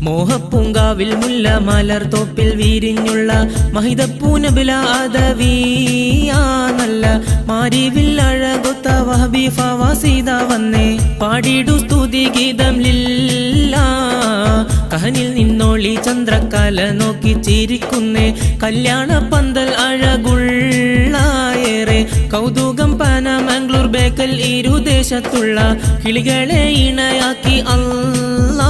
മോഹപ്പൂങ്കാവിൽ മുല്ല മലർത്തോപ്പിൽ വീരിഞ്ഞുള്ള മഹിതപ്പൂനബിലാദവിയാ നല്ല മാരിവിൽ അഴകൊത്ത വഹബി ഫവാസിദ വന്നേ പാടിടു സ്തുതി ഗീതം ലില്ലാ കഹനിൽ നിന്നോളി ചന്ദ്രക്കല നോക്കി ചിരിക്കുന്നേ കല്യാണ പന്തൽ അഴകുള്ളേറെ കൗതുകം പന മംഗ്ലൂർ ബേക്കൽ ഇരുദേശത്തുള്ള കിളികളെ ഇണയാക്കി അല്ലാ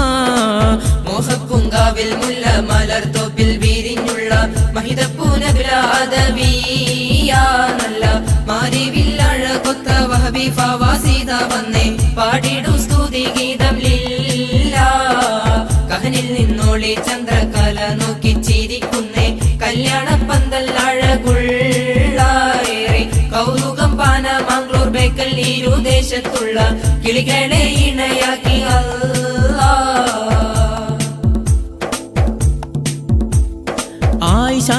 മോഹപ്പൂങ്കാവിൽ മുല്ല മലർത്തോപ്പിൽ വീരിഞ്ഞുള്ള മഹിതപ്പൂനബിലാദവിയാ നല്ല മാരിവിൽ അഴകൊത്ത വഹബി ഫവാസിദ വന്നേ പാടിടു സ്തുതി ഗീതം ലില്ലാ കഹനിൽ നിന്നോളി ചന്ദ്രകല നോക്കി ചിരിക്കുന്നേ കല്യാണ പന്തൽ അഴകുള്ളേറെ കൗതുകം പാന മംഗ്ലൂർ ബേക്കൽ ഇരുദേശത്തുള്ള കിളികളെ ഇണയാക്കി അല്ലാ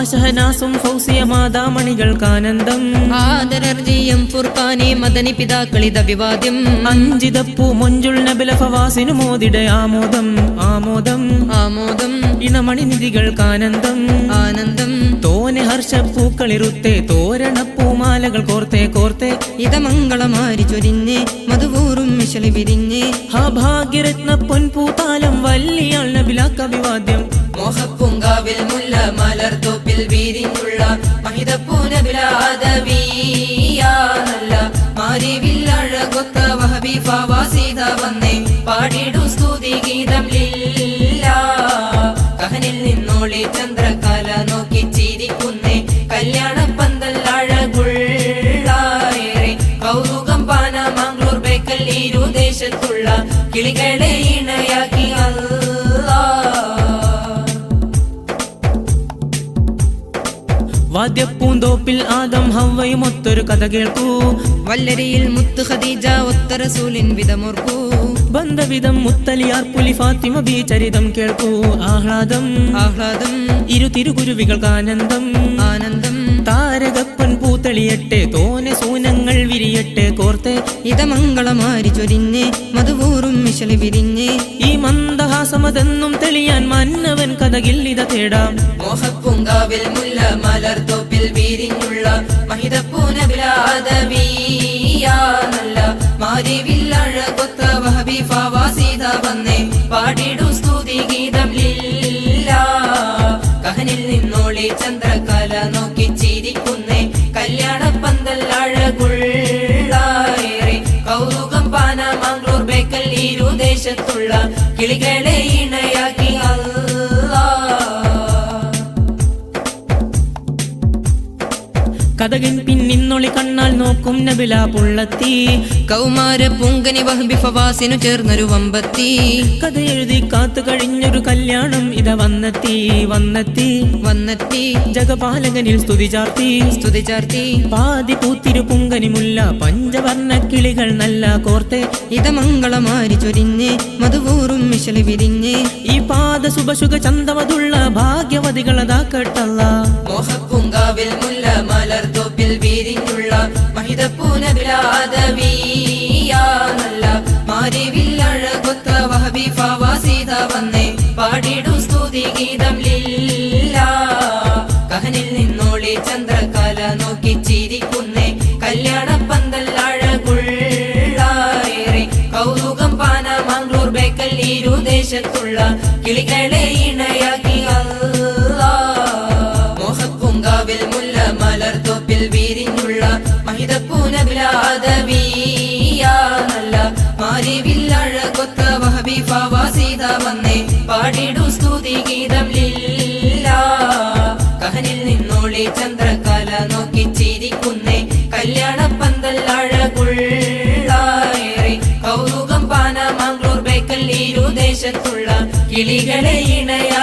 ഷഹനാസും ഫൗസിയ മാതാമണികൾക്കാനന്ദം ആദരർജിയും ഫുർഖാനെ മദനി പിതാക്കളിത വിവാദ്യം അഞ്ചിതപ്പൂ മൊഞ്ചുൾ നബില ഫവാസിനു മോദിട ആമോദം ആമോദം ആമോദം ഇണമണിനിധികൾക്കാനന്ദം ആനന്ദം തോനെ ഹർഷപ്പൂക്കളിറുത്തെ തോരണപ്പൂമാലകൾ കോർത്തെ കോർത്തെ ഇതമംഗളമാരി ചൊരിഞ്ഞേ മധുവൂറും മിശലി വിരിഞ്ഞേ ഹാ ഭാഗ്യരത്ന പൊൻപൂതാലം വല്ലിയാൾ നബിലാക്കഭിവാദ്യം മോഹപ്പൂങ്കാവിൽ മുല്ല മലർത്തോപ്പിൽ വീരിഞ്ഞുള്ള മഹിതപ്പൂനബിലാദവിയാ നല്ല മാരിവിൽ അഴകൊത്ത വഹബി ഫവാസിദ വന്നേ പാടിടു സ്തുതി ഗീതം ലില്ലാ കഹനിൽ നിന്നോളി ചന്ദ്രകല നോക്കി ചിരിക്കുന്നേ കല്യാണ പന്തൽ അഴകുള്ളേറെ കൗതുകം പാന മംഗ്ലൂർ ബേക്കൽ ഇരുദേശത്തുള്ള കിളികളെ ഇണയാക്കി അല്ലാ വാദ്യപ്പൂന്തോപ്പിൽ ആദം ഹവ്വയും ഒത്തൊരു കഥ കേൾക്കൂ വല്ലരിയിൽ മുത്ത് ഖദീജ ഒത്ത റസൂലിൻ വിധമോർക്കൂ ബന്ധവിധം മുത്തലിയാർ പുലി ഫാത്തിമ ബി ചരിതം കേൾക്കൂ ആഹ്ലാദം ആഹ്ലാദം ഇരു തിരുഗുരുവികൾക്ക് ആനന്ദം ആനന്ദം താരകപ്പൻ പൂത്തളിയട്ടെ തോനെ സൂനങ്ങൾ വിരിയട്ടെ കോർത്തെ ഇതമംഗളമാരി ചൊരിഞ്ഞേ മധുവൂറും മിശലി വിരിഞ്ഞേ ഈ മന്ദഹാസമതെന്നും തെളിയാൻ മന്നവൻ കഥകില്ലിത തേടാം മോഹപ്പൂങ്കാവിൽ മുല്ല മലർത്തോപ്പിൽ വീരിഞ്ഞുള്ള മഹിതപ്പൂനബിലാദവിയാ നല്ല മാരിവിൽ അഴകൊത്ത വഹബി ഫവാസിദ വന്നേ പാടിടു സ്തുതി ഗീതം ലില്ലാ കഹനിൽ നിന്നോളി ചന്ദ്രകല നോക്കി ചിരിക്കുന്നേ കല്യാണ പന്തൽ അഴകുള്ളേറെ കൗതുകം പാന മംഗ്ലൂർ ബേക്കൽ ഇരുദേശത്തുള്ള കിളികളെ ഇണയാക്കി അല്ലാ കഥകിൻ പിന്നിന്നൊളി കണ്ണാൽ നോക്കും നബില പുള്ളത്തി കൗമാര പൂങ്കനി വഹബി ഫവാസിനു ചേർന്നൊരു വമ്പത്തി കഥ എഴുതി കാത്തു കഴിഞ്ഞൊരു കല്യാണം ഇത വന്നെത്തി വന്നെത്തി വന്നെത്തി ജഗപാലകനിൽ സ്തുതി ചാർത്തി സ്തുതി ചാർത്തി പാതി പൂത്തിരു പുങ്കനി മുല്ല പഞ്ചവർണ്ണ കിളികൾ നല്ല കോർത്തെ ഇതമംഗളമാരി ചൊരിഞ്ഞേ മധുവൂറും മിശലി വിരിഞ്ഞേ ഈ പാദ ശുഭശുഖ ചന്തവതുള്ള ഭാഗ്യവതികളതാക്കട്ടല്ല മോഹപ്പൂങ്കാവിൽ മുല്ല മലർത്തോപ്പിൽ വീരിഞ്ഞുള്ള മഹിതപ്പൂനബിലാദവിയാ നല്ല മാരിവിൽ അഴകൊത്ത വഹബി ഫവാസിദ വന്നേ പാടിടു സ്തുതി ഗീതം ലില്ലാ കഹനിൽ നിന്നോളി ചന്ദ്രകല നോക്കി ചിരിക്കുന്നേ കല്യാണ പന്തൽ അഴകുള്ളേറെ കൗതുകം പാന മംഗ്ലൂർ ബേക്കൽ ഇരുദേശത്തുള്ള കിളികളെ ഇണയാക്കി അല്ലാ മോഹപ്പൂങ്കാവിൽ മുല്ല മലർത്തോപ്പിൽ വീരിഞ്ഞുള്ള മഹിതപ്പൂനബിലാദവിയാ നല്ല മാരിവിൽ അഴകൊത്ത വഹബി ഫവാസിദ വന്നേ പാടിടു സ്തുതി ഗീതം ലില്ലാ കഹനിൽ നിന്നോളി ചന്ദ്രകല നോക്കി ചിരിക്കുന്നേ കല്യാണ പന്തൽ അഴകുള്ളേറെ കൗതുകം പാന മംഗ്ലൂർ ബേക്കൽ ഇരുദേശത്തുള്ള കിളികളെ ഇണയ